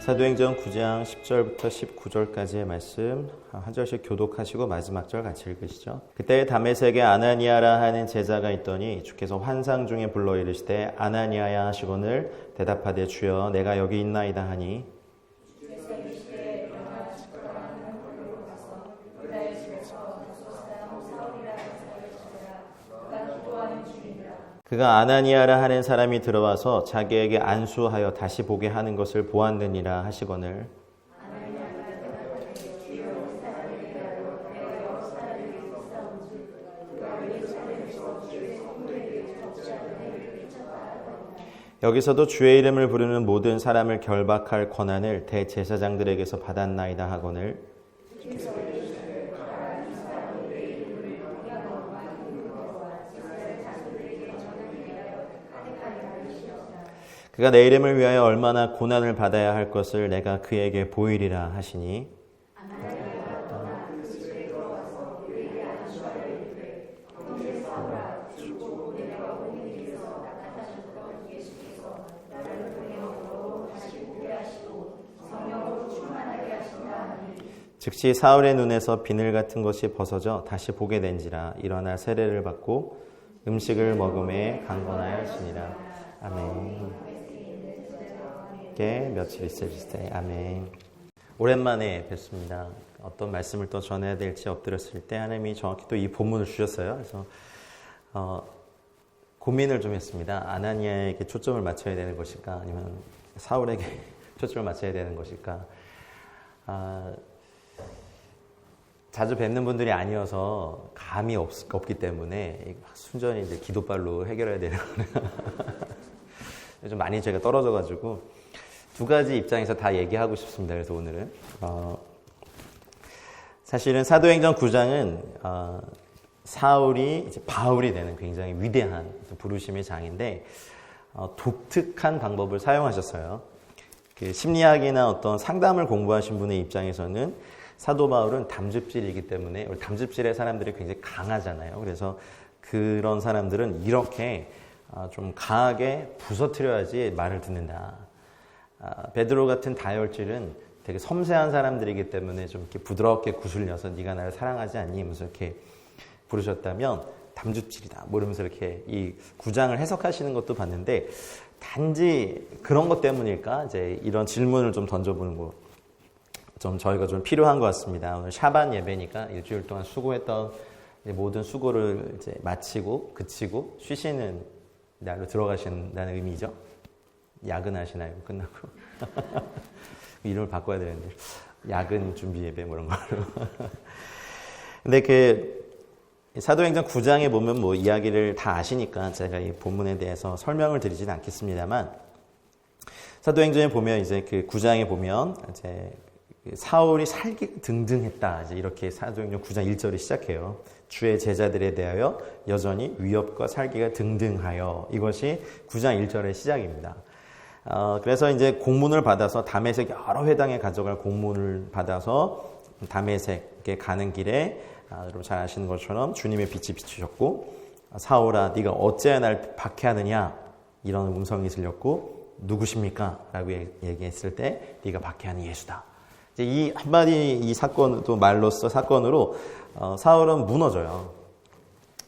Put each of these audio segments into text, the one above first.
사도행전 9장 10절부터 19절까지의 말씀 한 절씩 교독하시고 마지막 절 같이 읽으시죠. 그때 다메섹에 아나니아라 하는 제자가 있더니 주께서 환상 중에 불러 이르시되 아나니아야 하시거늘 대답하되 주여 내가 여기 있나이다 하니 그가 아나니아라 하는 사람이 들어와서 자기에게 안수하여 다시 보게 하는 것을 보았느니라 하시거늘 여기서도 주의 이름을 부르는 모든 사람을 결박할 권한을 대제사장들에게서 받았나이다 하거늘 그가 내 이름을 위하여 얼마나 고난을 받아야 할 것을 내가 그에게 보이리라 하시니 즉시 사울의 눈에서 비늘 같은 것이 벗어져 다시 보게 된지라 일어나 세례를 받고 음식을 먹음에 강건하였으니라. 아멘. 며칠 있으시되 아멘. 오랜만에 뵙습니다. 어떤 말씀을 또 전해야 될지 엎드렸을 때 하나님이 정확히 또 이 본문을 주셨어요. 그래서 고민을 좀 했습니다. 아나니아에게 초점을 맞춰야 되는 것일까 아니면 사울에게 초점을 맞춰야 되는 것일까. 자주 뵙는 분들이 아니어서 감이 없기 때문에 순전히 이제 기도발로 해결해야 되는 거는 좀 많이 제가 떨어져가지고 두 가지 입장에서 다 얘기하고 싶습니다. 그래서 오늘은 사실은 사도행전 9장은 사울이 이제 바울이 되는 굉장히 위대한 부르심의 장인데 독특한 방법을 사용하셨어요. 그 심리학이나 어떤 상담을 공부하신 분의 입장에서는 사도 바울은 담즙질이기 때문에 담즙질의 사람들이 굉장히 강하잖아요. 그래서 그런 사람들은 이렇게 좀 강하게 부서뜨려야지 말을 듣는다. 베드로 같은 다혈질은 되게 섬세한 사람들이기 때문에 좀 이렇게 부드럽게 구슬려서 네가 나를 사랑하지 않니? 하면서 이렇게 부르셨다면 담즙질이다. 뭐 이러면서 이렇게 이 9장을 해석하시는 것도 봤는데 단지 그런 것 때문일까? 이제 이런 질문을 좀 던져보는 거 좀 저희가 좀 필요한 것 같습니다. 오늘 샤반 예배니까 일주일 동안 수고했던 모든 수고를 이제 마치고 그치고 쉬시는 날로 들어가신다는 의미죠. 야근하시나요? 끝나고 이름을 바꿔야 되는데 야근 준비 예배 뭐 이런 걸로. 근데 그 사도행전 9장에 보면 뭐 이야기를 다 아시니까 제가 이 본문에 대해서 설명을 드리지는 않겠습니다만 사도행전에 보면 이제 그 9장에 보면 이제 사울이 살기 등등했다. 이제 이렇게 사도행전 9장 1절이 시작해요. 주의 제자들에 대하여 여전히 위협과 살기가 등등하여 이것이 9장 1절의 시작입니다. 그래서 이제 공문을 받아서 다메섹 여러 회당에 가져갈 공문을 받아서 다메섹에 가는 길에 여러분 잘 아시는 것처럼 주님의 빛이 비추셨고 사울아 네가 어찌하여 날 박해하느냐 이런 음성이 들렸고 누구십니까? 라고 얘기했을 때 네가 박해하는 예수다. 이제 이 한마디 이 사건도 말로써 사건으로 사울은 무너져요.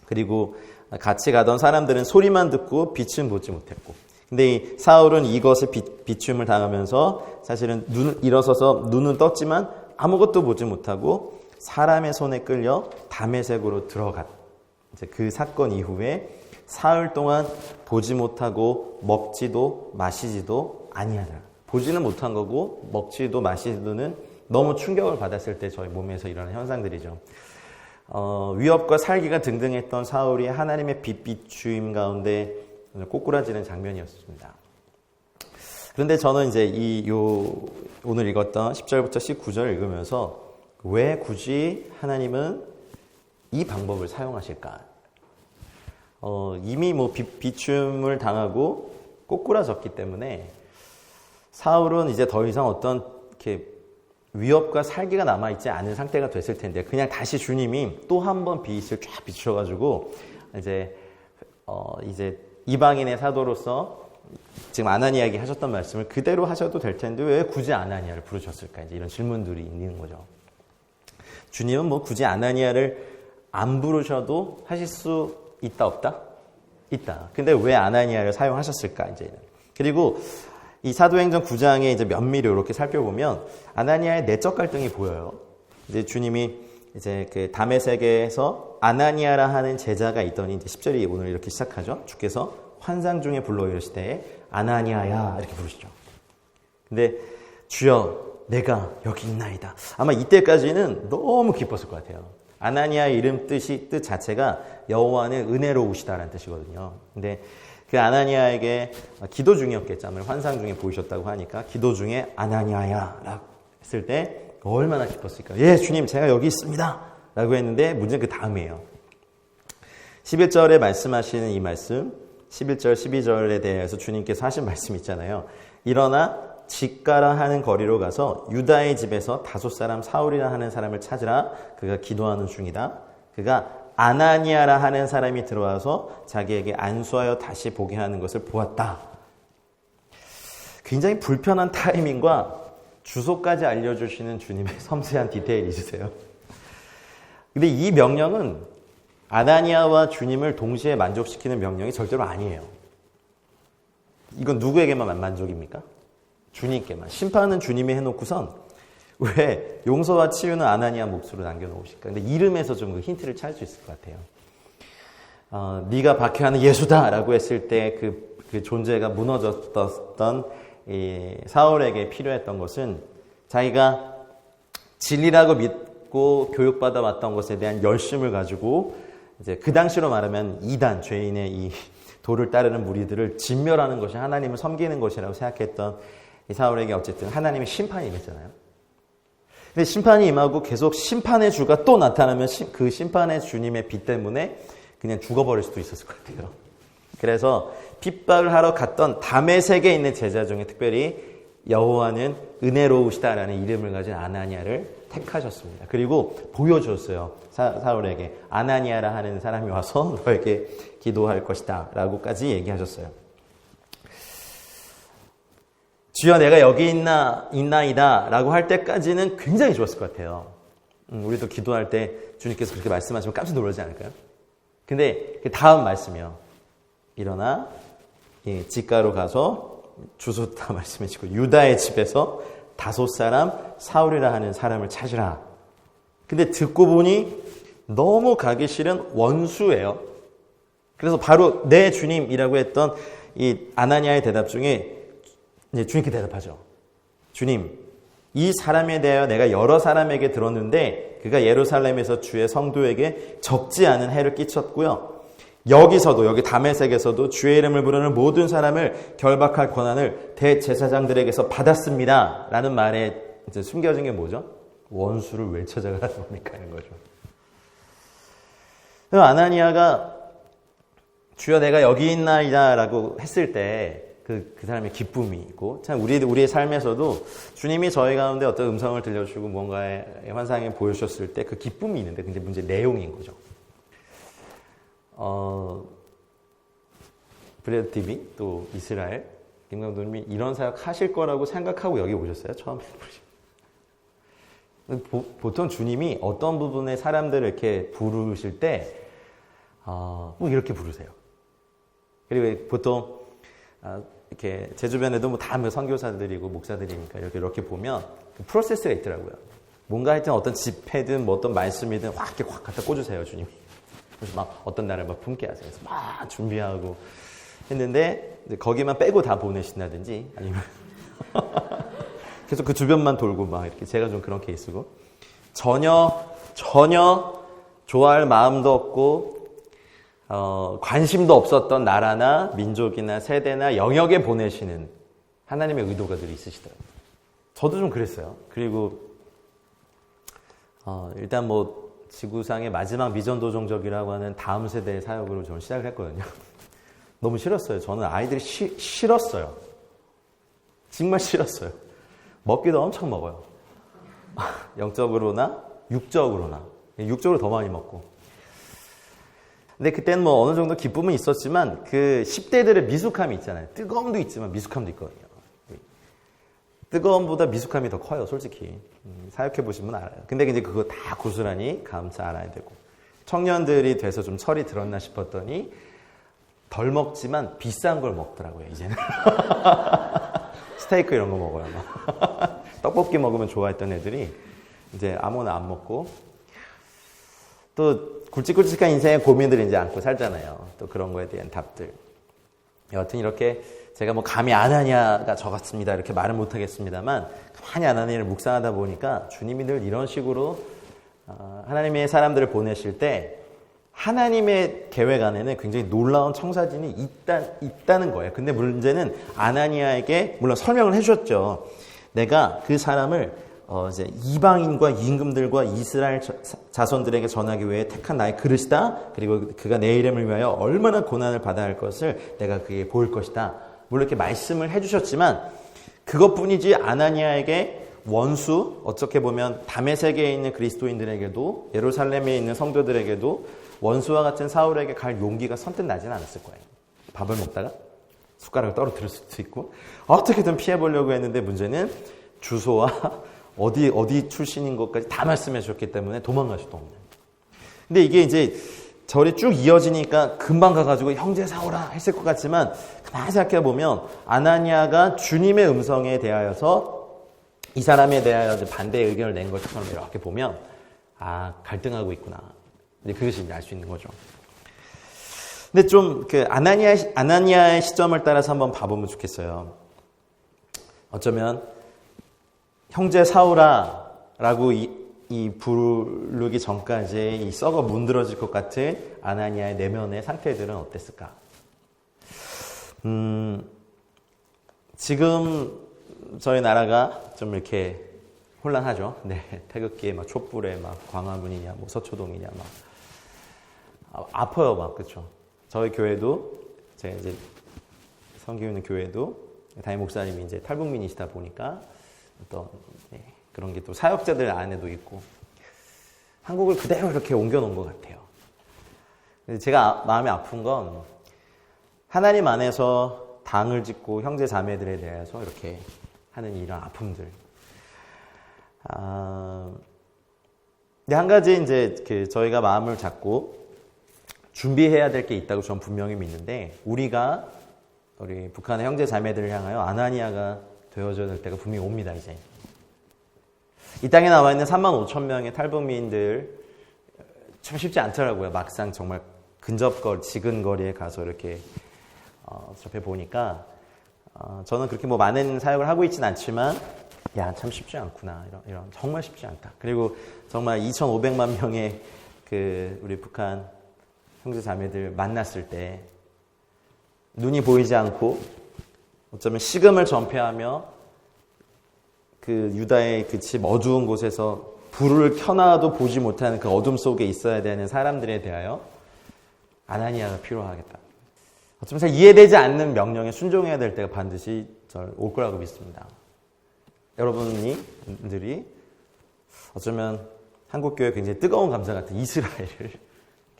그리고 같이 가던 사람들은 소리만 듣고 빛은 보지 못했고 근데 이 사울은 이것을 비춤을 당하면서 사실은 일어서서 눈은 떴지만 아무것도 보지 못하고 사람의 손에 끌려 다메섹으로 들어갔. 이제 그 사건 이후에 사흘 동안 보지 못하고 먹지도 마시지도 아니하더라. 보지는 못한 거고 먹지도 마시지도는 너무 충격을 받았을 때 저희 몸에서 일어나는 현상들이죠. 위협과 살기가 등등했던 사울이 하나님의 빛 비추임 가운데 꼬꾸라지는 장면이었습니다. 그런데 저는 이제 오늘 읽었던 10절부터 19절 읽으면서 왜 굳이 하나님은 이 방법을 사용하실까? 이미 뭐 비춤을 당하고 꼬꾸라졌기 때문에 사울은 이제 더 이상 어떤 이렇게 위협과 살기가 남아있지 않은 상태가 됐을 텐데 그냥 다시 주님이 또 한 번 빛을 쫙 비추셔가지고 이제 이방인의 사도로서 지금 아나니아에게 하셨던 말씀을 그대로 하셔도 될 텐데 왜 굳이 아나니아를 부르셨을까? 이제 이런 질문들이 있는 거죠. 주님은 뭐 굳이 아나니아를 안 부르셔도 하실 수 있다 없다? 있다. 근데 왜 아나니아를 사용하셨을까? 이제 그리고 이 사도행전 9장의 이제 면밀히 이렇게 살펴보면 아나니아의 내적 갈등이 보여요. 이제 주님이 이제 그 다메섹에서 아나니아라 하는 제자가 있더니 이제 10절이 오늘 이렇게 시작하죠. 주께서 환상 중에 불러 이르시되 아나니아야 이렇게 부르시죠. 근데 주여 내가 여기 있나이다. 아마 이때까지는 너무 기뻤을 것 같아요. 아나니아의 이름 뜻 자체가 여호와는 은혜로우시다라는 뜻이거든요. 근데 그 아나니아에게 기도 중이었겠죠. 환상 중에 보이셨다고 하니까 기도 중에 아나니아야 라고 했을 때 얼마나 기뻤을까. 예 주님 제가 여기 있습니다 라고 했는데 문제는 그 다음이에요. 11절에 말씀하시는 이 말씀 11절 12절에 대해서 주님께서 하신 말씀 있잖아요. 일어나 직가라 하는 거리로 가서 유다의 집에서 다섯 사람 사울이라 하는 사람을 찾으라. 그가 기도하는 중이다. 그가 아나니아라 하는 사람이 들어와서 자기에게 안수하여 다시 보게 하는 것을 보았다. 굉장히 불편한 타이밍과 주소까지 알려주시는 주님의 섬세한 디테일이 있으세요. 근데 이 명령은 아나니아와 주님을 동시에 만족시키는 명령이 절대로 아니에요. 이건 누구에게만 만족입니까? 주님께만. 심판은 주님이 해놓고선 왜 용서와 치유는 아나니아 몫으로 남겨놓으실까? 근데 이름에서 좀 그 힌트를 찾을 수 있을 것 같아요. 네가 박해하는 예수다라고 했을 때 그 존재가 무너졌던 이 사울에게 필요했던 것은 자기가 진리라고 믿고 교육받아 왔던 것에 대한 열심을 가지고 이제 그 당시로 말하면 이단 죄인의 이 도를 따르는 무리들을 진멸하는 것이 하나님을 섬기는 것이라고 생각했던 이 사울에게 어쨌든 하나님의 심판이 임했잖아요. 근데 심판이 임하고 계속 심판의 주가 또 나타나면 그 심판의 주님의 빛 때문에 그냥 죽어버릴 수도 있었을 것 같아요. 그래서 핍박을 하러 갔던 다메섹에 있는 제자 중에 특별히 여호와는 은혜로우시다라는 이름을 가진 아나니아를 택하셨습니다. 그리고 보여줬어요. 사울에게 아나니아라 하는 사람이 와서 너에게 기도할 것이다 라고까지 얘기하셨어요. 주여 내가 여기 있나이다 라고 할 때까지는 굉장히 좋았을 것 같아요. 우리도 기도할 때 주님께서 그렇게 말씀하시면 깜짝 놀라지 않을까요? 근데 그 다음 말씀이요. 일어나 직가로 가서 주소 다 말씀해 주고 유다의 집에서 다섯 사람 사울이라 하는 사람을 찾으라. 근데 듣고 보니 너무 가기 싫은 원수예요. 그래서 바로 내 주님이라고 했던 이 아나니아의 대답 중에 이제 주님께 대답하죠. 주님, 이 사람에 대하여 내가 여러 사람에게 들었는데 그가 예루살렘에서 주의 성도에게 적지 않은 해를 끼쳤고요. 여기 다메섹에서도 주의 이름을 부르는 모든 사람을 결박할 권한을 대제사장들에게서 받았습니다. 라는 말에 이제 숨겨진 게 뭐죠? 원수를 왜 찾아가는 겁니까? 하는 거죠. 아나니아가 주여 내가 여기 있나이다 라고 했을 때 그 사람의 기쁨이 있고, 참 우리의 삶에서도 주님이 저희 가운데 어떤 음성을 들려주고 뭔가의 환상을 보여주셨을 때 그 기쁨이 있는데, 근데 문제 내용인 거죠. 브레드 TV 또 이스라엘 김 감독님이 이런 사역 하실 거라고 생각하고 여기 오셨어요? 처음에 보통 주님이 어떤 부분에 사람들을 이렇게 부르실 때 뭐 이렇게 부르세요. 그리고 보통 이렇게 제 주변에도 뭐 다 선교사들이고 목사들이니까 이렇게 보면 그 프로세스가 있더라고요. 뭔가 하여튼 어떤 집회든 뭐 어떤 말씀이든 이렇게 확 갖다 꽂으세요, 주님이. 그래서 막 어떤 날을 막 품게 하세요. 그래서 막 준비하고 했는데 이제 거기만 빼고 다 보내신다든지 아니면 계속 그 주변만 돌고 막 이렇게 제가 좀 그런 케이스고 전혀 좋아할 마음도 없고 관심도 없었던 나라나 민족이나 세대나 영역에 보내시는 하나님의 의도가 늘 있으시더라고요. 저도 좀 그랬어요. 그리고 일단 뭐 지구상의 마지막 미전도종적이라고 하는 다음 세대의 사역으로 저는 시작을 했거든요. 너무 싫었어요. 저는 아이들이 싫었어요. 정말 싫었어요. 먹기도 엄청 먹어요. 영적으로나 육적으로나. 육적으로 더 많이 먹고. 근데 그때는 뭐 어느 정도 기쁨은 있었지만 그 10대들의 미숙함이 있잖아요. 뜨거움도 있지만 미숙함도 있거든요. 뜨거움보다 미숙함이 더 커요, 솔직히. 사역해 보시면 알아요. 근데 이제 그거 다 고스란히 감사 알아야 되고. 청년들이 돼서 좀 철이 들었나 싶었더니 덜 먹지만 비싼 걸 먹더라고요, 이제는. 스테이크 이런 거 먹어요, 막. 떡볶이 먹으면 좋아했던 애들이 이제 아무나 안 먹고 또 굵직굵직한 인생의 고민들을 이제 안고 살잖아요. 또 그런 거에 대한 답들. 여하튼 이렇게 제가 뭐 감히 아나니아가 저 같습니다 이렇게 말은 못하겠습니다만 가만히 아나니아를 묵상하다 보니까 주님이 늘 이런 식으로 하나님의 사람들을 보내실 때 하나님의 계획 안에는 굉장히 놀라운 청사진이 있다는 거예요. 근데 문제는 아나니아에게 물론 설명을 해주셨죠. 내가 그 사람을 이제 이방인과 임금들과 이스라엘 자손들에게 전하기 위해 택한 나의 그릇이다. 그리고 그가 내 이름을 위하여 얼마나 고난을 받아야 할 것을 내가 그에게 보일 것이다. 물론 이렇게 말씀을 해주셨지만 그것뿐이지 아나니아에게 원수, 어떻게 보면 다메섹에 있는 그리스도인들에게도 예루살렘에 있는 성도들에게도 원수와 같은 사울에게 갈 용기가 선뜻 나지는 않았을 거예요. 밥을 먹다가 숟가락을 떨어뜨릴 수도 있고 어떻게든 피해보려고 했는데 문제는 주소와 어디 출신인 것까지 다 말씀해 주셨기 때문에 도망갈 수도 없는. 근데 이게 이제 절이 쭉 이어지니까 금방 가가지고 형제 사오라 했을 것 같지만 가만히 생각해 보면 아나니아가 주님의 음성에 대하여서 이 사람에 대하여 반대 의견을 낸 것처럼 이렇게 보면 갈등하고 있구나. 이제 그것이 이제 알 수 있는 거죠. 근데 좀 그 아나니아의 시점을 따라서 한번 봐보면 좋겠어요. 어쩌면 형제 사울아라고 이 부르기 전까지 이 썩어 문드러질 것 같은 아나니아의 내면의 상태들은 어땠을까? 지금 저희 나라가 좀 이렇게 혼란하죠. 네, 태극기에 막 촛불에 막 광화문이냐, 뭐 서초동이냐, 막 아파요, 막 그렇죠. 저희 교회도 제가 이제 섬기고 있는 교회도 담임 목사님이 이제 탈북민이시다 보니까 어떤 그런 게 또 사역자들 안에도 있고 한국을 그대로 이렇게 옮겨놓은 것 같아요. 제가 마음이 아픈 건 하나님 안에서 당을 짓고 형제 자매들에 대해서 이렇게 하는 이런 아픔들. 근데 한 가지 이제 저희가 마음을 잡고 준비해야 될 게 있다고 저는 분명히 믿는데 우리 북한의 형제 자매들을 향하여 아나니아가 되어져야 될 때가 분명히 옵니다, 이제. 이 땅에 나와 있는 35,000명의 탈북민들 참 쉽지 않더라고요. 막상 정말 지근거리에 가서 이렇게 접해 보니까 저는 그렇게 뭐 많은 사역을 하고 있진 않지만 참 쉽지 않구나. 이런 정말 쉽지 않다. 그리고 정말 2,500만 명의 우리 북한 형제 자매들 만났을 때 눈이 보이지 않고 어쩌면 식음을 전폐하며 그 유다의 그 집 어두운 곳에서 불을 켜놔도 보지 못하는 그 어둠 속에 있어야 되는 사람들에 대하여 아나니아가 필요하겠다. 어쩌면 이해되지 않는 명령에 순종해야 될 때가 반드시 올 거라고 믿습니다. 여러분들이 어쩌면 한국교회 굉장히 뜨거운 감사 같은 이스라엘을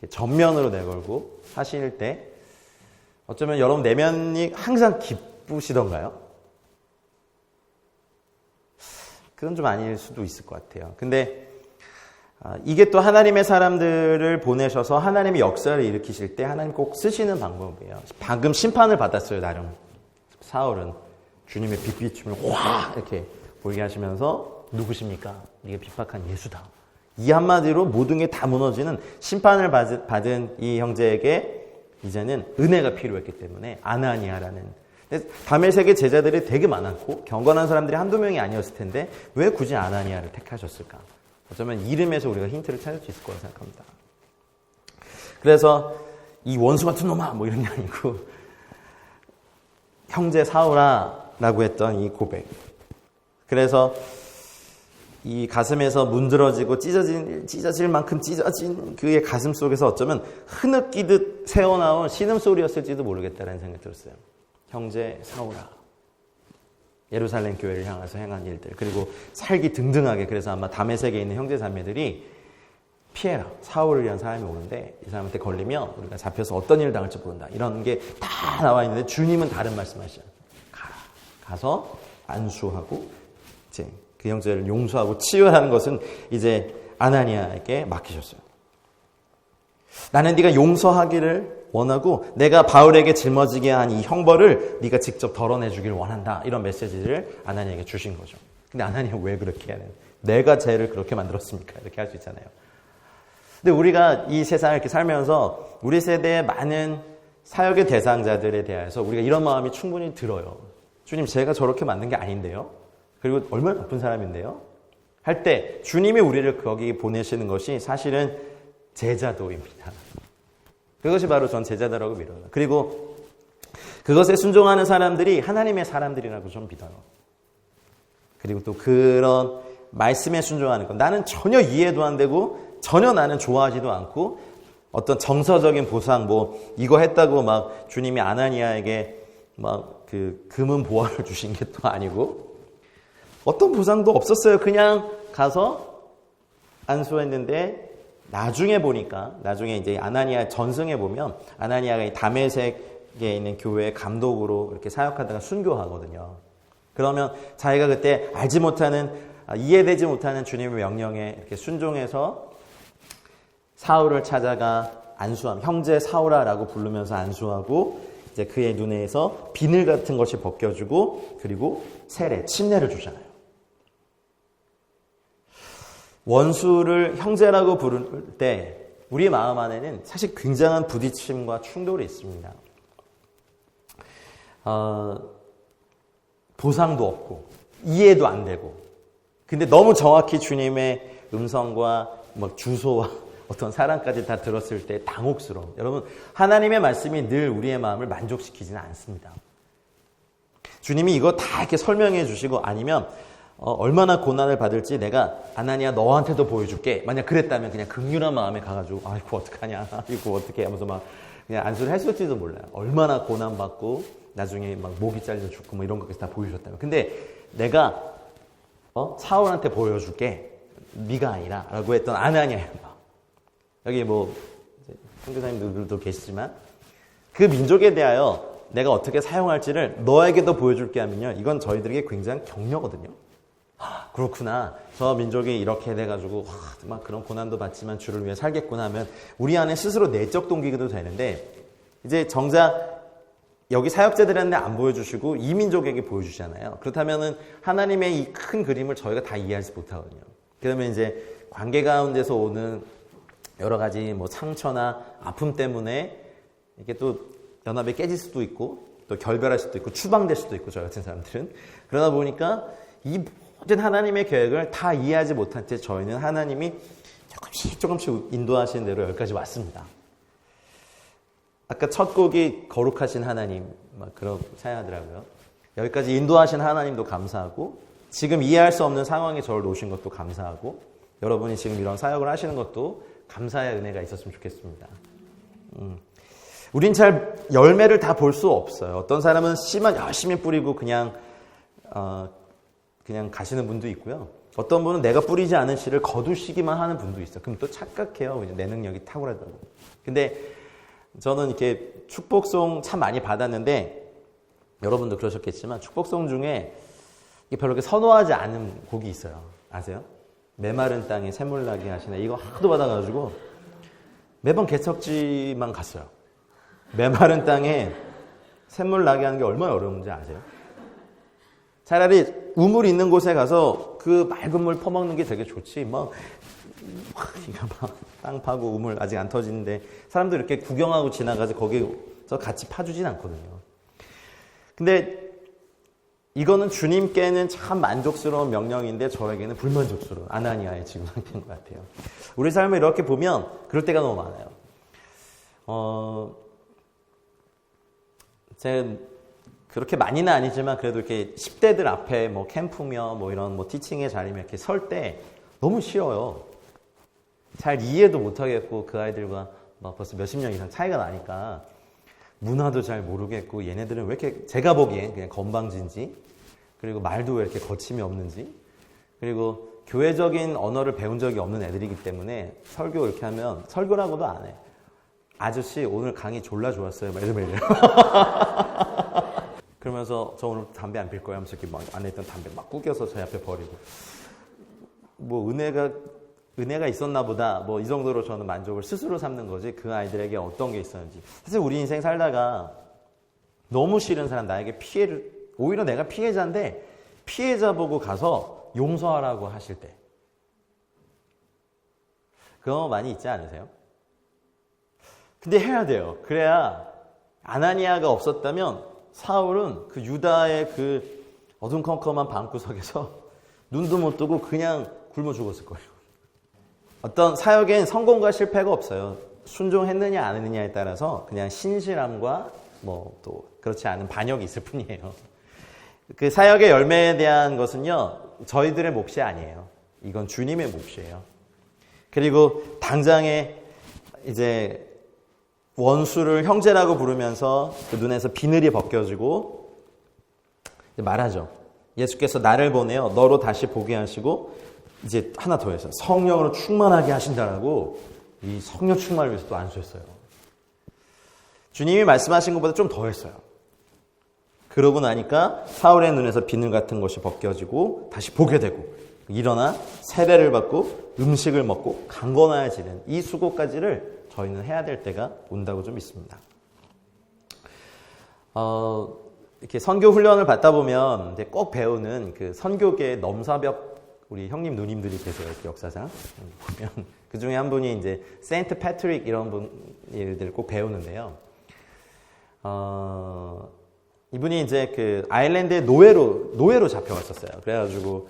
전면으로 내걸고 하실 때 어쩌면 여러분 내면이 항상 기쁘시던가요? 그건 좀 아닐 수도 있을 것 같아요. 근데 이게 또 하나님의 사람들을 보내셔서 하나님의 역사를 일으키실 때 하나님 꼭 쓰시는 방법이에요. 방금 심판을 받았어요, 나름. 사울은 주님의 빛비춤을 확 이렇게 보이게 하시면서 누구십니까? 이게 핍박한 예수다. 이 한마디로 모든 게 다 무너지는 심판을 받은 이 형제에게 이제는 은혜가 필요했기 때문에 아나니아라는 다메섹의 제자들이 되게 많았고 경건한 사람들이 한두 명이 아니었을 텐데 왜 굳이 아나니아를 택하셨을까? 어쩌면 이름에서 우리가 힌트를 찾을 수 있을 거라고 생각합니다. 그래서 이 원수 같은 놈아 뭐 이런 게 아니고 형제 사울아라고 했던 이 고백. 그래서 이 가슴에서 문드러지고 찢어질 만큼 찢어진 그의 가슴 속에서 어쩌면 흐느끼듯 새어나온 신음소리였을지도 모르겠다라는 생각이 들었어요. 형제 사울아. 예루살렘 교회를 향해서 행한 일들. 그리고 살기 등등하게 그래서 아마 다메섹에 있는 형제 자매들이 피해라. 사울이라는 사람이 오는데 이 사람한테 걸리면 우리가 잡혀서 어떤 일을 당할지 모른다. 이런 게 다 나와 있는데 주님은 다른 말씀하시죠. 가라. 가서 안수하고 이제 그 형제를 용서하고 치유하는 것은 이제 아나니아에게 맡기셨어요. 나는 네가 용서하기를 원하고 내가 바울에게 짊어지게 한 이 형벌을 네가 직접 덜어내주길 원한다. 이런 메시지를 아나니아에게 주신 거죠. 근데 아나니아 왜 그렇게 해야 돼요? 내가 죄를 그렇게 만들었습니까? 이렇게 할 수 있잖아요. 근데 우리가 이 세상을 이렇게 살면서 우리 세대의 많은 사역의 대상자들에 대해서 우리가 이런 마음이 충분히 들어요. 주님, 제가 저렇게 만든 게 아닌데요? 그리고 얼마나 나쁜 사람인데요? 할 때 주님이 우리를 거기 보내시는 것이 사실은 제자도입니다. 그것이 바로 전 제자도라고 믿어요. 그리고 그것에 순종하는 사람들이 하나님의 사람들이라고 좀 믿어요. 그리고 또 그런 말씀에 순종하는 것. 나는 전혀 이해도 안 되고 전혀 나는 좋아하지도 않고 어떤 정서적인 보상 뭐 이거 했다고 막 주님이 아나니아에게 막 그 금은 보화를 주신 게 또 아니고 어떤 보상도 없었어요. 그냥 가서 안수했는데 나중에 보니까 나중에 이제 아나니아 전승에 보면 아나니아가 이 다메섹에 있는 교회 감독으로 이렇게 사역하다가 순교하거든요. 그러면 자기가 그때 알지 못하는 이해되지 못하는 주님의 명령에 이렇게 순종해서 사울을 찾아가 안수함, 형제 사울아라고 부르면서 안수하고 이제 그의 눈에서 비늘 같은 것이 벗겨주고 그리고 세례, 침례를 주잖아요. 원수를 형제라고 부를 때 우리 마음 안에는 사실 굉장한 부딪힘과 충돌이 있습니다. 보상도 없고 이해도 안 되고 근데 너무 정확히 주님의 음성과 막 주소와 어떤 사랑까지 다 들었을 때 당혹스러움. 여러분, 하나님의 말씀이 늘 우리의 마음을 만족시키지는 않습니다. 주님이 이거 다 이렇게 설명해 주시고 아니면 얼마나 고난을 받을지 내가 아나니아 너한테도 보여줄게. 만약 그랬다면 그냥 극률한 마음에 가가지고 아이고 어떡하냐 이거 어떡해 하면서 막 그냥 안수를 했을지도 몰라요. 얼마나 고난받고 나중에 막 목이 잘려 죽고 뭐 이런 것까지 다 보여줬다면. 근데 내가 사울한테 보여줄게. 네가 아니라 라고 했던 아나니아의 마음. 여기 뭐 선교사님들도 계시지만 그 민족에 대하여 내가 어떻게 사용할지를 너에게도 보여줄게 하면요. 이건 저희들에게 굉장히 격려거든요. 그렇구나. 저 민족이 이렇게 돼가지고 막 그런 고난도 받지만 주를 위해 살겠구나 하면 우리 안에 스스로 내적 동기도 되는데 이제 정작 여기 사역자들한테 안 보여주시고 이 민족에게 보여주시잖아요. 그렇다면은 하나님의 이 큰 그림을 저희가 다 이해하지 못하거든요. 그러면 이제 관계 가운데서 오는 여러 가지 뭐 상처나 아픔 때문에 이게 또 연합이 깨질 수도 있고 또 결별할 수도 있고 추방될 수도 있고 저 같은 사람들은 그러다 보니까 이 모든 하나님의 계획을 다 이해하지 못한 채 저희는 하나님이 조금씩 인도하시는 대로 여기까지 왔습니다. 아까 첫 곡이 거룩하신 하나님 막 그런 찬양하더라고요. 여기까지 인도하신 하나님도 감사하고 지금 이해할 수 없는 상황에 저를 놓으신 것도 감사하고 여러분이 지금 이런 사역을 하시는 것도 감사의 은혜가 있었으면 좋겠습니다. 우린 잘 열매를 다 볼 수 없어요. 어떤 사람은 씨만 열심히 뿌리고 그냥 가시는 분도 있고요. 어떤 분은 내가 뿌리지 않은 씨를 거두시기만 하는 분도 있어요. 그럼 또 착각해요. 내 능력이 탁월하다고. 근데 저는 이렇게 축복송 참 많이 받았는데 여러분도 그러셨겠지만 축복송 중에 별로 그렇게 선호하지 않은 곡이 있어요. 아세요? 메마른 땅에 샘물나게 하시네. 이거 하도 받아가지고 매번 개척지만 갔어요. 메마른 땅에 샘물나게 하는 게 얼마나 어려운지 아세요? 차라리 우물 있는 곳에 가서 그 맑은 물 퍼먹는 게 되게 좋지. 막 땅 파고 우물 아직 안 터지는데 사람들 이렇게 구경하고 지나가서 거기서 같이 파주진 않거든요. 근데 이거는 주님께는 참 만족스러운 명령인데 저에게는 불만족스러운 아나니아의 지금 상태인 것 같아요. 우리 삶을 이렇게 보면 그럴 때가 너무 많아요. 제가 그렇게 많이는 아니지만 그래도 이렇게 10대들 앞에 뭐 캠프며 뭐 이런 뭐 티칭의 자리면 이렇게 설 때 너무 싫어요. 잘 이해도 못하겠고 그 아이들과 막 벌써 몇십 년 이상 차이가 나니까 문화도 잘 모르겠고 얘네들은 왜 이렇게 제가 보기엔 그냥 건방진지 그리고 말도 왜 이렇게 거침이 없는지 그리고 교회적인 언어를 배운 적이 없는 애들이기 때문에 설교 이렇게 하면 설교라고도 안 해. 아저씨 오늘 강의 졸라 좋았어요. 막 이러면 이래요. 그러면서 저 오늘 담배 안 필 거야 하면서 이렇게 막 안에 있던 담배 막 구겨서 저희 앞에 버리고. 뭐 은혜가 있었나 보다. 뭐 이 정도로 저는 만족을 스스로 삼는 거지. 그 아이들에게 어떤 게 있었는지. 사실 우리 인생 살다가 너무 싫은 사람, 나에게 피해를, 오히려 내가 피해자인데 피해자 보고 가서 용서하라고 하실 때. 그거 많이 있지 않으세요? 근데 해야 돼요. 그래야 아나니아가 없었다면 사울은 그 유다의 그 어둠컴컴한 방구석에서 눈도 못 뜨고 그냥 굶어 죽었을 거예요. 어떤 사역엔 성공과 실패가 없어요. 순종했느냐 안 했느냐에 따라서 그냥 신실함과 뭐 또 그렇지 않은 반역이 있을 뿐이에요. 그 사역의 열매에 대한 것은요, 저희들의 몫이 아니에요. 이건 주님의 몫이에요. 그리고 당장에 이제 원수를 형제라고 부르면서 그 눈에서 비늘이 벗겨지고 말하죠. 예수께서 나를 보내어 너로 다시 보게 하시고 이제 하나 더 했어요. 성령으로 충만하게 하신다라고 이 성령 충만을 위해서 또 안수했어요. 주님이 말씀하신 것보다 좀 더 했어요. 그러고 나니까 사울의 눈에서 비늘 같은 것이 벗겨지고 다시 보게 되고 일어나 세례를 받고 음식을 먹고 강건해지는 이 수고까지를 저희는 해야 될 때가 온다고 좀 믿습니다. 이렇게 선교 훈련을 받다 보면 이제 꼭 배우는 그 선교계의 넘사벽 우리 형님 누님들이 계세요. 역사상 보면 그 중에 한 분이 이제 세인트 패트릭 이런 분들 꼭 배우는데요. 이분이 이제 그 아일랜드의 노예로 잡혀갔었어요. 그래가지고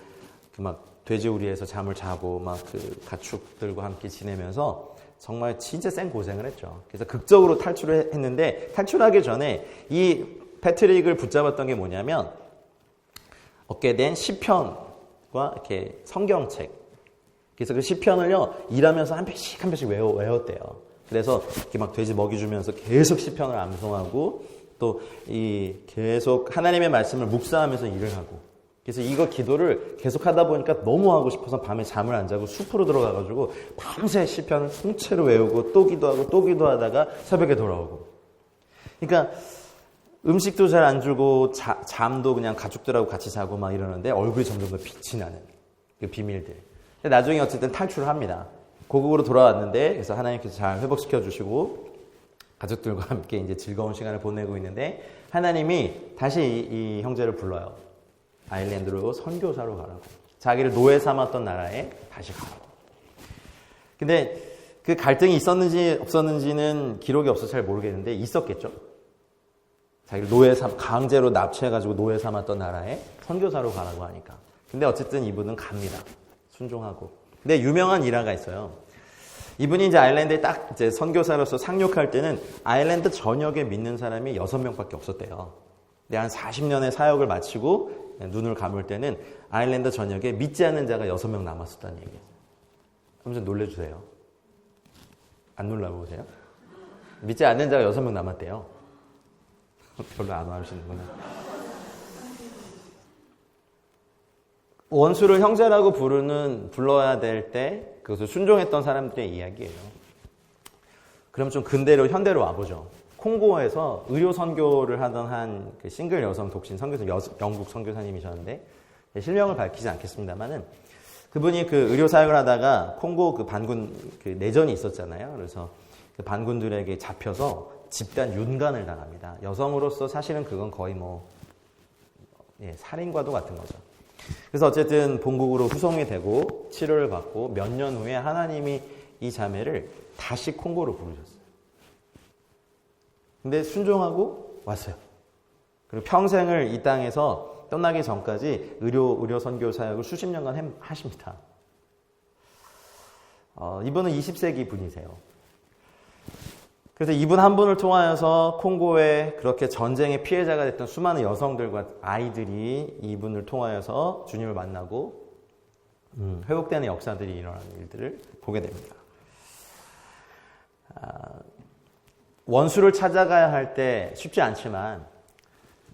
그 막 돼지우리에서 잠을 자고 막 그 가축들과 함께 지내면서 정말 진짜 생 고생을 했죠. 그래서 극적으로 탈출을 했는데 탈출하기 전에 이 패트릭을 붙잡았던 게 뭐냐면 얻게 된 시편과 이렇게 성경책. 그래서 그 시편을요 일하면서 한 편씩 한 편씩 외웠대요. 그래서 이렇게 막 돼지 먹이 주면서 계속 시편을 암송하고 또 이 계속 하나님의 말씀을 묵상하면서 일을 하고. 그래서 이거 기도를 계속 하다 보니까 너무 하고 싶어서 밤에 잠을 안 자고 숲으로 들어가가지고 밤새 시편을 통째로 외우고 또 기도하고 또 기도하다가 새벽에 돌아오고. 그러니까 음식도 잘 안 주고 잠도 그냥 가족들하고 같이 자고 막 이러는데 얼굴이 점점 더 빛이 나는 그 비밀들. 나중에 어쨌든 탈출을 합니다. 고국으로 돌아왔는데 그래서 하나님께서 잘 회복시켜 주시고 가족들과 함께 이제 즐거운 시간을 보내고 있는데 하나님이 다시 이 형제를 불러요. 아일랜드로 선교사로 가라고. 자기를 노예 삼았던 나라에 다시 가라고. 근데 그 갈등이 있었는지 없었는지는 기록이 없어서 잘 모르겠는데 있었겠죠. 자기를 강제로 납치해가지고 노예 삼았던 나라에 선교사로 가라고 하니까. 근데 어쨌든 이분은 갑니다. 순종하고. 근데 유명한 일화가 있어요. 이분이 이제 아일랜드에 딱 이제 선교사로서 상륙할 때는 아일랜드 전역에 믿는 사람이 6명밖에 없었대요. 근데 한 40년의 사역을 마치고 눈을 감을 때는 아일랜드 전역에 믿지 않는 자가 6명 남았었다는 얘기예요. 그럼 좀 놀래주세요. 안 놀라보세요? 믿지 않는 자가 6명 남았대요. 별로 안 와주시는구나. 원수를 형제라고 불러야 될 때 그것을 순종했던 사람들의 이야기예요. 그럼 좀 근대로 현대로 와보죠. 콩고에서 의료 선교를 하던 한 그 싱글 여성 독신 선교사, 영국 선교사님이셨는데 실명을 밝히지 않겠습니다만은 그분이 그 의료 사역을 하다가 콩고 그 반군 그 내전이 있었잖아요. 그래서 그 반군들에게 잡혀서 집단 윤간을 당합니다. 여성으로서 사실은 그건 거의 살인과도 같은 거죠. 그래서 어쨌든 본국으로 후송이 되고 치료를 받고 몇 년 후에 하나님이 이 자매를 다시 콩고로 부르셨어요. 근데 순종하고 왔어요. 그리고 평생을 이 땅에서 떠나기 전까지 의료 선교 사역을 수십 년간 하십니다. 이분은 20세기 분이세요. 그래서 이분 한 분을 통하여서 콩고에 그렇게 전쟁의 피해자가 됐던 수많은 여성들과 아이들이 이분을 통하여서 주님을 만나고 회복되는 역사들이 일어나는 일들을 보게 됩니다. 원수를 찾아가야 할 때 쉽지 않지만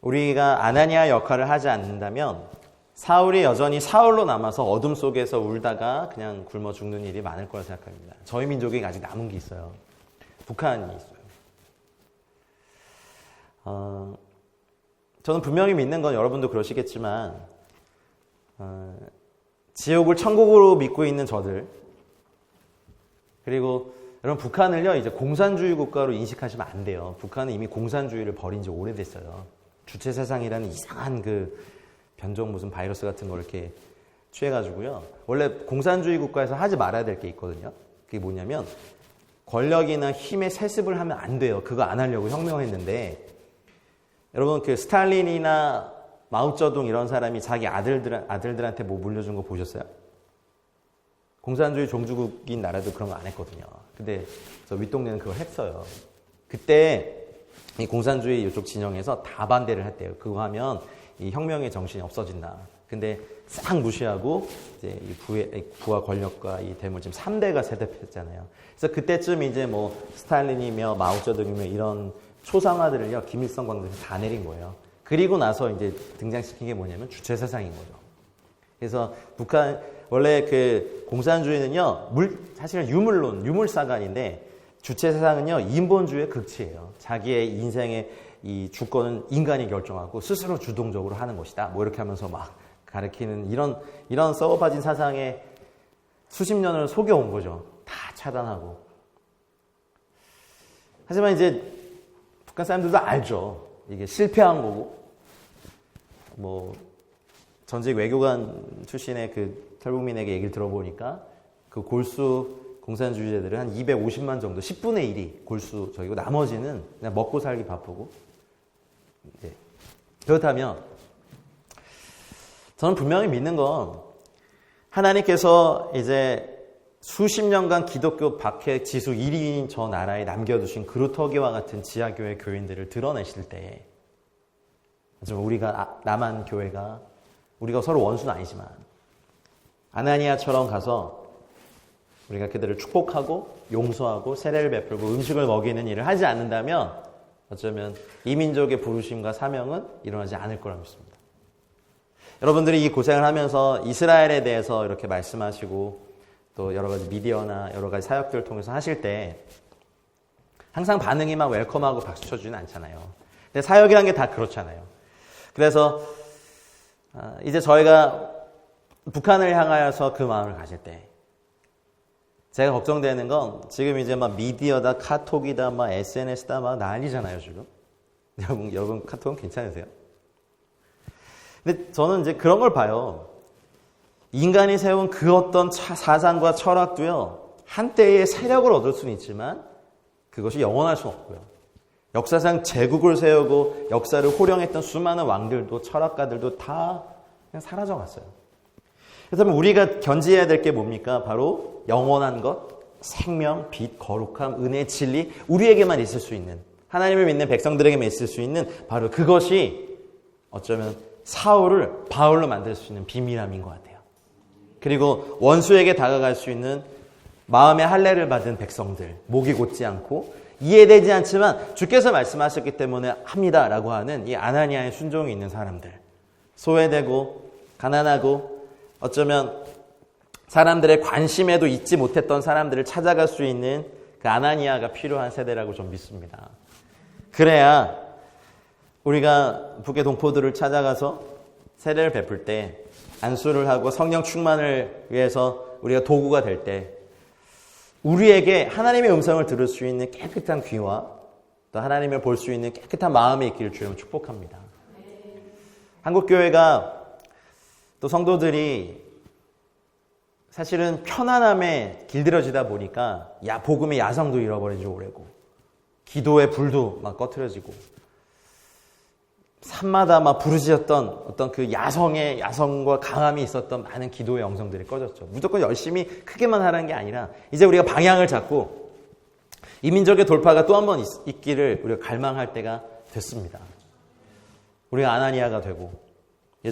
우리가 아나니아 역할을 하지 않는다면 사울이 여전히 사울로 남아서 어둠 속에서 울다가 그냥 굶어 죽는 일이 많을 거라 생각합니다. 저희 민족이 아직 남은 게 있어요. 북한이 있어요. 저는 분명히 믿는 건 여러분도 그러시겠지만 지옥을 천국으로 믿고 있는 저들, 그리고 여러분 북한을요 이제 공산주의 국가로 인식하시면 안 돼요. 북한은 이미 공산주의를 버린 지 오래됐어요. 주체사상이라는 이상한 그 변종 무슨 바이러스 같은 걸 이렇게 취해가지고요. 원래 공산주의 국가에서 하지 말아야 될 게 있거든요. 그게 뭐냐면 권력이나 힘의 세습을 하면 안 돼요. 그거 안 하려고 혁명했는데, 여러분 그 스탈린이나 마오쩌둥 이런 사람이 자기 아들들한테 뭐 물려준 거 보셨어요? 공산주의 종주국인 나라도 그런 거 안 했거든요. 근데 저 윗동네는 그걸 했어요. 그때 이 공산주의 이쪽 진영에서 다 반대를 했대요. 그거 하면 이 혁명의 정신이 없어진다. 근데 싹 무시하고 이제 이 부와 권력과 이 대물 지금 3대가 세대했잖아요. 그래서 그때쯤 이제 뭐 스탈린이며 마오쩌둥이며 이런 초상화들을요 김일성 광장에서 다 내린 거예요. 그리고 나서 이제 등장시킨 게 뭐냐면 주체사상인 거죠. 그래서 북한 원래 그 공산주의는요 사실은 유물사관인데, 주체사상은요 인본주의의 극치예요. 자기의 인생의 이 주권은 인간이 결정하고 스스로 주동적으로 하는 것이다. 뭐 이렇게 하면서 막 가르치는 이런 썩어빠진 사상에 수십 년을 속여온 거죠. 다 차단하고. 하지만 이제 북한 사람들도 알죠. 이게 실패한 거고. 뭐 전직 외교관 출신의 그 탈북민에게 얘기를 들어보니까 그 골수 공산주의자들은 한 250만 정도, 10분의 1이 골수적이고 나머지는 그냥 먹고 살기 바쁘고. 네. 그렇다면 저는 분명히 믿는 건 하나님께서 이제 수십 년간 기독교 박해 지수 1위인 저 나라에 남겨두신 그루터기와 같은 지하교회 교인들을 드러내실 때, 우리가 남한 교회가 우리가 서로 원수는 아니지만 아나니아처럼 가서 우리가 그들을 축복하고 용서하고 세례를 베풀고 음식을 먹이는 일을 하지 않는다면 어쩌면 이 민족의 부르심과 사명은 일어나지 않을 거라 믿습니다. 여러분들이 이 고생을 하면서 이스라엘에 대해서 이렇게 말씀하시고 또 여러 가지 미디어나 여러 가지 사역들을 통해서 하실 때 항상 반응이 막 웰컴하고 박수 쳐주지는 않잖아요. 근데 사역이라는 게 다 그렇잖아요. 그래서 이제 저희가 북한을 향하여서 그 마음을 가질 때 제가 걱정되는 건 지금 이제 막 미디어다, 카톡이다, 막 SNS다 막 난리잖아요, 지금. 여러분 카톡은 괜찮으세요? 근데 저는 이제 그런 걸 봐요. 인간이 세운 그 어떤 사상과 철학도요, 한때의 세력을 얻을 수는 있지만 그것이 영원할 수는 없고요. 역사상 제국을 세우고 역사를 호령했던 수많은 왕들도 철학가들도 다 그냥 사라져 갔어요. 그래서 우리가 견지해야 될 게 뭡니까? 바로 영원한 것, 생명, 빛, 거룩함, 은혜, 진리, 우리에게만 있을 수 있는, 하나님을 믿는 백성들에게만 있을 수 있는 바로 그것이 어쩌면 사울을 바울로 만들 수 있는 비밀함인 것 같아요. 그리고 원수에게 다가갈 수 있는 마음의 할례를 받은 백성들, 목이 곧지 않고 이해되지 않지만 주께서 말씀하셨기 때문에 합니다라고 하는 이 아나니아의 순종이 있는 사람들, 소외되고 가난하고 어쩌면 사람들의 관심에도 잊지 못했던 사람들을 찾아갈 수 있는 그 아나니아가 필요한 세대라고 좀 믿습니다. 그래야 우리가 북의 동포들을 찾아가서 세례를 베풀 때, 안수를 하고 성령 충만을 위해서 우리가 도구가 될 때 우리에게 하나님의 음성을 들을 수 있는 깨끗한 귀와 또 하나님을 볼 수 있는 깨끗한 마음이 있기를 주여 축복합니다. 한국교회가 또 성도들이 사실은 편안함에 길들여지다 보니까 복음의 야성도 잃어버리지 오래고 기도의 불도 막 꺼트려지고 산마다 막 부르짖었던 어떤 그 야성과 강함이 있었던 많은 기도의 영성들이 꺼졌죠. 무조건 열심히 크게만 하라는 게 아니라 이제 우리가 방향을 잡고 이 민족의 돌파가 또 한 번 있기를 우리가 갈망할 때가 됐습니다. 우리가 아나니아가 되고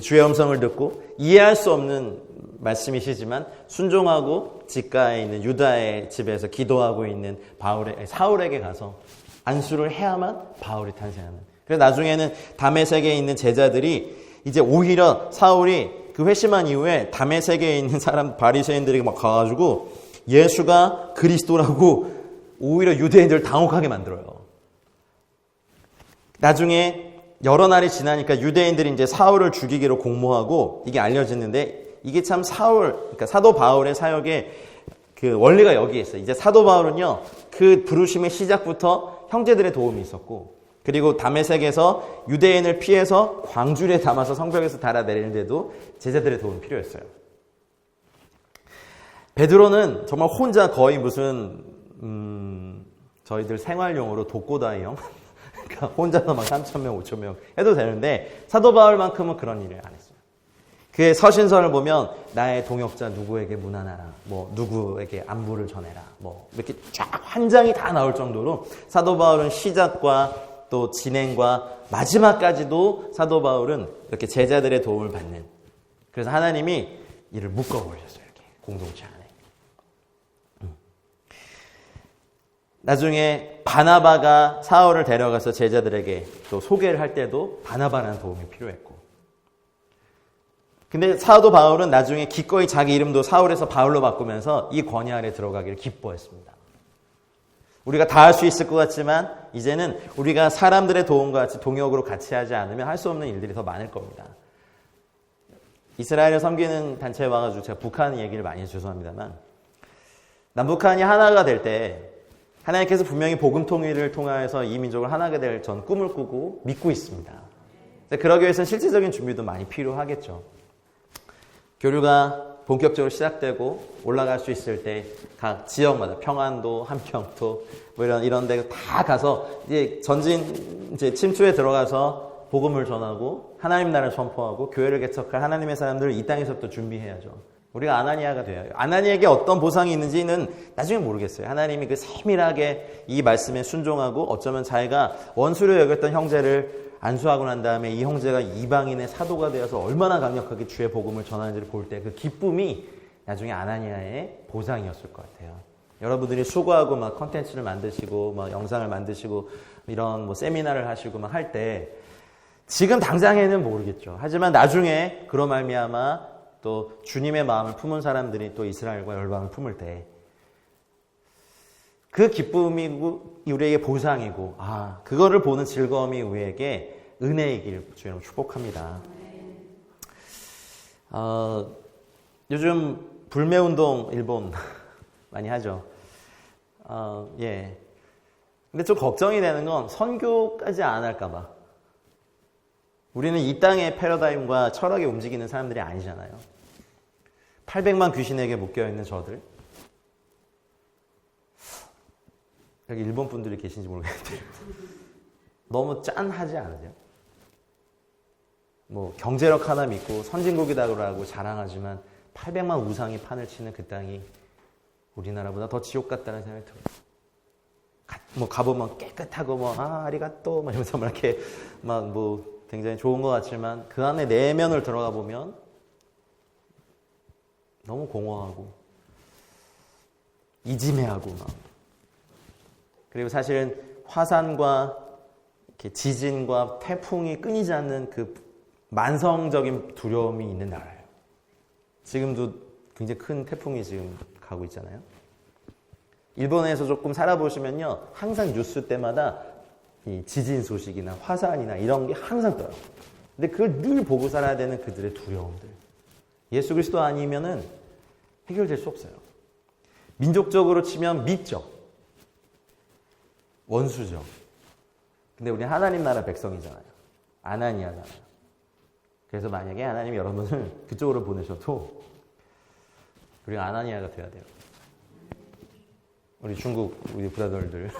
주의 음성을 듣고 이해할 수 없는 말씀이시지만 순종하고 직가에 있는 유다의 집에서 기도하고 있는 사울에게 가서 안수를 해야만 바울이 탄생하는. 그래서 나중에는 다메섹에 있는 제자들이 이제 오히려 사울이 그 회심한 이후에 다메섹에 있는 사람 바리새인들이 막 가가지고 예수가 그리스도라고 오히려 유대인들을 당혹하게 만들어요. 나중에 여러 날이 지나니까 유대인들이 이제 사울을 죽이기로 공모하고 이게 알려지는데 이게 참 그러니까 사도 바울의 사역의 그 원리가 여기에 있어요. 이제 사도 바울은요, 그 부르심의 시작부터 형제들의 도움이 있었고, 그리고 다메섹에서 유대인을 피해서 광주리에 담아서 성벽에서 달아내리는데도 제자들의 도움이 필요했어요. 베드로는 정말 혼자 거의 무슨 저희들 생활용어로 독고다이형 그러니까 혼자서 막 3,000명, 5,000명 해도 되는데 사도 바울만큼은 그런 일을 안 했어요. 그의 서신서를 보면 나의 동역자 누구에게 문안하라, 뭐 누구에게 안부를 전해라, 뭐 이렇게 쫙 한 장이 다 나올 정도로 사도 바울은 시작과 또 진행과 마지막까지도 사도 바울은 이렇게 제자들의 도움을 받는, 그래서 하나님이 이를 묶어버렸어요. 이렇게 공동체 안에. 나중에 바나바가 사울을 데려가서 제자들에게 또 소개를 할 때도 바나바라는 도움이 필요했고, 근데 사도 바울은 나중에 기꺼이 자기 이름도 사울에서 바울로 바꾸면서 이 권위 아래 들어가기를 기뻐했습니다. 우리가 다 할 수 있을 것 같지만 이제는 우리가 사람들의 도움과 같이 동역으로 같이 하지 않으면 할 수 없는 일들이 더 많을 겁니다. 이스라엘을 섬기는 단체에 와가지고 제가 북한 얘기를 많이 해서 죄송합니다만, 남북한이 하나가 될 때 하나님께서 분명히 복음 통일을 통해서 이 민족을 하나가 될 전 꿈을 꾸고 믿고 있습니다. 그러기 위해서는 실질적인 준비도 많이 필요하겠죠. 교류가 본격적으로 시작되고 올라갈 수 있을 때 각 지역마다 평안도, 함평도 뭐 이런 데 다 가서 이제 이제 침투에 들어가서 복음을 전하고 하나님 나라를 선포하고 교회를 개척할 하나님의 사람들을 이 땅에서부터 준비해야죠. 우리가 아나니아가 돼요. 아나니아에게 어떤 보상이 있는지는 나중에 모르겠어요. 하나님이 그 세밀하게 이 말씀에 순종하고 어쩌면 자기가 원수로 여겼던 형제를 안수하고 난 다음에 이 형제가 이방인의 사도가 되어서 얼마나 강력하게 주의 복음을 전하는지를 볼 때 그 기쁨이 나중에 아나니아의 보상이었을 것 같아요. 여러분들이 수고하고 막 컨텐츠를 만드시고 막 영상을 만드시고 이런 뭐 세미나를 하시고 막 할 때 지금 당장에는 모르겠죠. 하지만 나중에 그로 말미암아 또 주님의 마음을 품은 사람들이 또 이스라엘과 열방을 품을 때 그 기쁨이 우리에게 보상이고, 그거를 보는 즐거움이 우리에게 은혜이길 주님 축복합니다. 요즘 불매운동 일본 많이 하죠. 예. 근데 좀 걱정이 되는 건 선교까지 안 할까봐. 우리는 이 땅의 패러다임과 철학에 움직이는 사람들이 아니잖아요. 800만 귀신에게 묶여있는 저들. 여기 일본 분들이 계신지 모르겠는데 너무 짠하지 않으세요? 뭐 경제력 하나 믿고 선진국이다라고 자랑하지만 800만 우상이 판을 치는 그 땅이 우리나라보다 더 지옥 같다는 생각이 들어요. 뭐 가보면 깨끗하고 뭐 아리가또 막 이러면서 막 이렇게 막 뭐 굉장히 좋은 것 같지만 그 안에 내면을 들어가 보면 너무 공허하고 이지매하고 막. 그리고 사실은 화산과 이렇게 지진과 태풍이 끊이지 않는 그 만성적인 두려움이 있는 나라예요. 지금도 굉장히 큰 태풍이 지금 가고 있잖아요. 일본에서 조금 살아보시면요, 항상 뉴스 때마다 이 지진 소식이나 화산이나 이런 게 항상 떠요. 근데 그걸 늘 보고 살아야 되는 그들의 두려움들. 예수 그리스도 아니면은 해결될 수 없어요. 민족적으로 치면 믿죠. 원수죠. 근데 우리 하나님 나라 백성이잖아요. 아나니아 나라. 그래서 만약에 하나님이 여러분을 그쪽으로 보내셔도 우리가 아나니아가 돼야 돼요. 우리 중국 우리 브라더들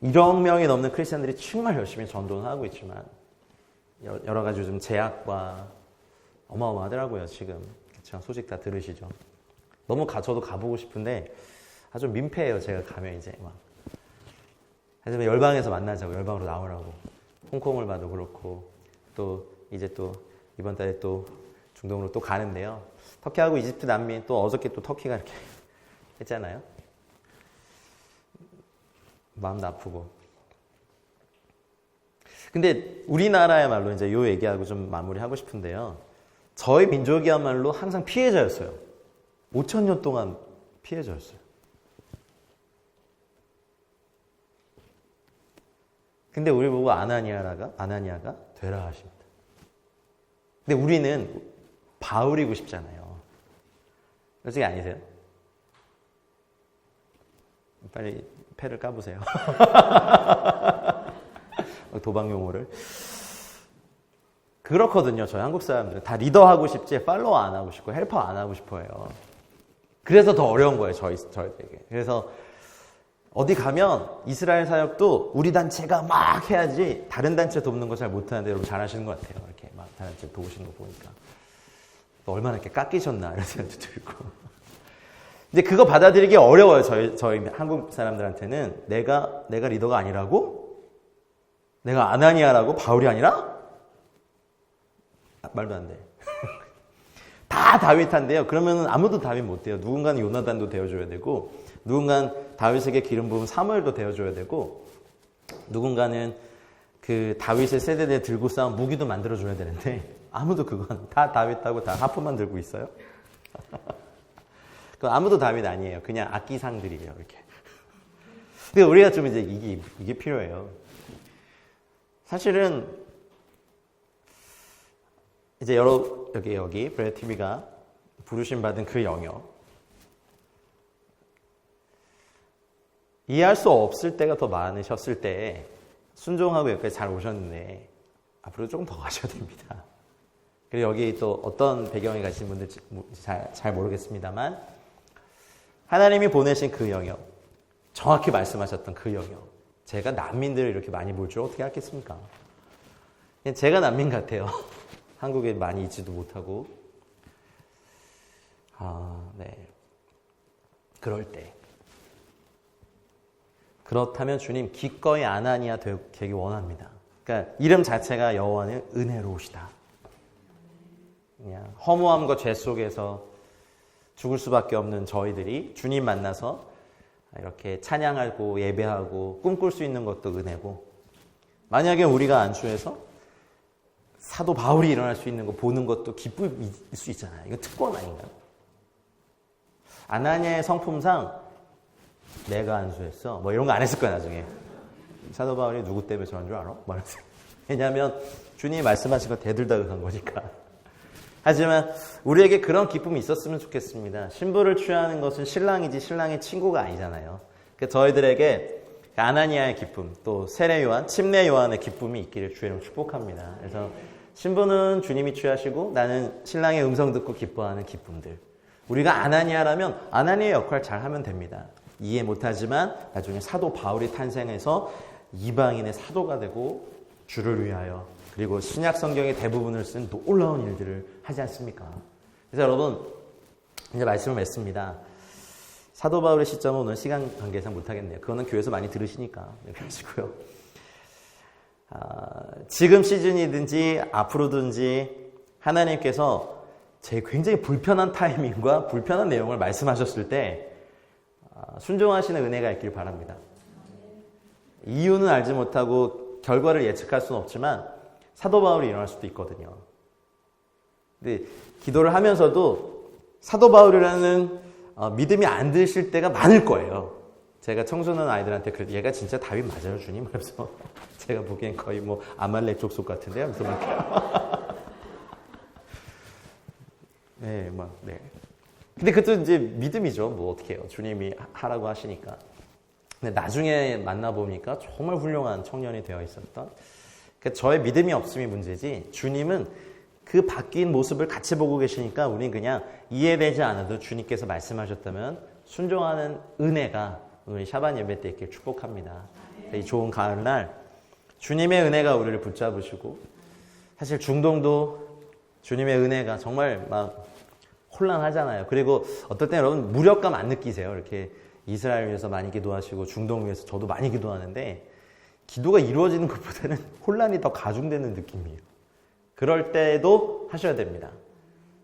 1억 명이 넘는 크리스천들이 정말 열심히 전도는 하고 있지만 여러 가지 요즘 제약과 어마어마하더라고요. 지금 그쵸? 소식 다 들으시죠. 너무 저도 가보고 싶은데 아주 민폐예요. 제가 가면 이제 막 하지만 열방에서 만나자고, 열방으로 나오라고. 홍콩을 봐도 그렇고 또 이제 또 이번 달에 또 중동으로 또 가는데요. 터키하고 이집트, 남미, 또 어저께 또 터키가 이렇게 했잖아요. 마음도 아프고. 근데 우리나라야말로 이제 요 얘기하고 좀 마무리하고 싶은데요. 저희 민족이야말로 항상 피해자였어요. 5천 년 동안 피해자였어요. 근데 우리 보고 아나니아가 되라 하십니다. 근데 우리는 바울이고 싶잖아요. 솔직히 아니세요? 빨리 패를 까보세요. 도박 용어를. 그렇거든요. 저희 한국 사람들은 다 리더하고 싶지 팔로워 안 하고 싶고 헬퍼 안 하고 싶어요. 그래서 더 어려운 거예요. 저희에게. 그래서 어디 가면 이스라엘 사역도 우리 단체가 막 해야지 다른 단체 돕는 거 잘 못하는데 여러분 잘하시는 것 같아요. 이렇게 막 다른 단체 도우시는 거 보니까. 얼마나 이렇게 깎이셨나 이런 생각도 들고. 근데 그거 받아들이기 어려워요. 저희 한국 사람들한테는 내가 리더가 아니라고? 내가 아나니아라고? 바울이 아니라? 말도 안 돼. 다 다윗한데요. 그러면 아무도 다윗 못 돼요. 누군가는 요나단도 되어줘야 되고, 누군가는 다윗에게 기름 부은 사무엘도 되어줘야 되고, 누군가는 그 다윗의 세대에 들고 싸운 무기도 만들어줘야 되는데, 아무도 그건 다 다윗하고 다 하프만 들고 있어요. 그건 아무도 다윗 아니에요. 그냥 악기상들이에요. 이렇게. 근데 우리가 좀 이제 이게 필요해요. 사실은 이제 여기 브레드 TV가 부르심 받은 그 영역 이해할 수 없을 때가 더 많으셨을 때 순종하고 여기까지 잘 오셨는데 앞으로 조금 더 가셔야 됩니다. 그리고 여기 또 어떤 배경에 가신 분들 잘 모르겠습니다만 하나님이 보내신 그 영역, 정확히 말씀하셨던 그 영역, 제가 난민들을 이렇게 많이 볼 줄 어떻게 알겠습니까? 제가 난민 같아요. 한국에 많이 있지도 못하고. 네. 그럴 때. 그렇다면 주님 기꺼이 아나니아 되기 원합니다. 그러니까 이름 자체가 여호와는 은혜로우시다. 그냥 허무함과 죄 속에서 죽을 수밖에 없는 저희들이 주님 만나서 이렇게 찬양하고 예배하고 꿈꿀 수 있는 것도 은혜고, 만약에 우리가 안수해서 사도 바울이 일어날 수 있는 거 보는 것도 기쁨일 수 있잖아요. 이거 특권 아닌가요? 아나니아의 성품상 내가 안수했어 뭐 이런 거 안 했을 거야 나중에. 사도 바울이 누구 때문에 저런 줄 알아? 말하세요. 왜냐하면 주님이 말씀하신 거 대들다가 간 거니까. 하지만 우리에게 그런 기쁨이 있었으면 좋겠습니다. 신부를 취하는 것은 신랑이지 신랑의 친구가 아니잖아요. 그러니까 저희들에게 아나니아의 기쁨, 또 세례 요한, 침례 요한의 기쁨이 있기를 주의 이름으로 축복합니다. 그래서 신부는 주님이 취하시고 나는 신랑의 음성 듣고 기뻐하는 기쁨들. 우리가 아나니아라면 아나니아의 역할 잘 하면 됩니다. 이해 못하지만 나중에 사도 바울이 탄생해서 이방인의 사도가 되고 주를 위하여, 그리고 신약 성경의 대부분을 쓴 놀라운 일들을 하지 않습니까? 그래서 여러분 이제 말씀을 맺습니다. 사도 바울의 시점은 오늘 시간 관계상 못하겠네요. 그거는 교회에서 많이 들으시니까 이렇게 하시고요. 지금 시즌이든지 앞으로든지 하나님께서 제 굉장히 불편한 타이밍과 불편한 내용을 말씀하셨을 때 순종하시는 은혜가 있길 바랍니다. 이유는 알지 못하고 결과를 예측할 수는 없지만 사도 바울이 일어날 수도 있거든요. 근데 기도를 하면서도 사도 바울이라는 믿음이 안 드실 때가 많을 거예요. 제가 청소년 아이들한테 그래도 얘가 진짜 다윗 맞아요 주님? 그래서 제가 보기엔 거의 뭐 아말렉 족속 같은데요. 그래서 막 네, 막 네. 근데 그것도 이제 믿음이죠. 뭐 어떻게 해요? 주님이 하라고 하시니까. 근데 나중에 만나보니까 정말 훌륭한 청년이 되어 있었던. 그러니까 저의 믿음이 없음이 문제지, 주님은 그 바뀐 모습을 같이 보고 계시니까 우린 그냥 이해되지 않아도 주님께서 말씀하셨다면 순종하는 은혜가 우리 샤반 예배 때 있길 축복합니다. 이 좋은 가을날 주님의 은혜가 우리를 붙잡으시고, 사실 중동도 주님의 은혜가 정말 막 혼란하잖아요. 그리고 어떨 때 여러분 무력감 안 느끼세요? 이렇게 이스라엘 위해서 많이 기도하시고 중동 위해서 저도 많이 기도하는데 기도가 이루어지는 것보다는 혼란이 더 가중되는 느낌이에요. 그럴 때도 하셔야 됩니다.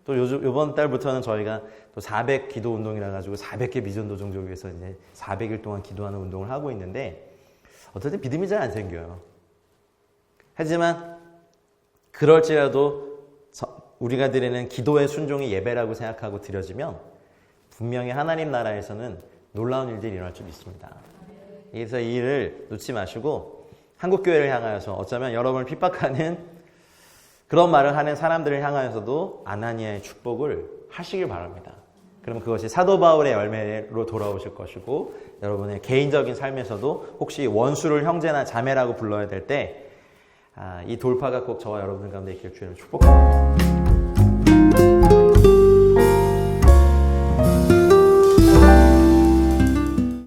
또 요번 달부터는 저희가 또 400 기도 운동이라 가지고 400개 비전 도정족 위해서 이제 400일 동안 기도하는 운동을 하고 있는데 어떨 때 믿음이 잘 안 생겨요. 하지만 그럴지라도 우리가 드리는 기도의 순종이 예배라고 생각하고 드려지면 분명히 하나님 나라에서는 놀라운 일들이 일어날 줄 믿습니다. 그래서 이 일을 놓지 마시고 한국교회를 향하여서 어쩌면 여러분을 핍박하는 그런 말을 하는 사람들을 향하여서도 아나니아의 축복을 하시길 바랍니다. 그럼 그것이 사도 바울의 열매로 돌아오실 것이고 여러분의 개인적인 삶에서도 혹시 원수를 형제나 자매라고 불러야 될 때 이 돌파가 꼭 저와 여러분들 가운데 있길 주님을 축복합니다.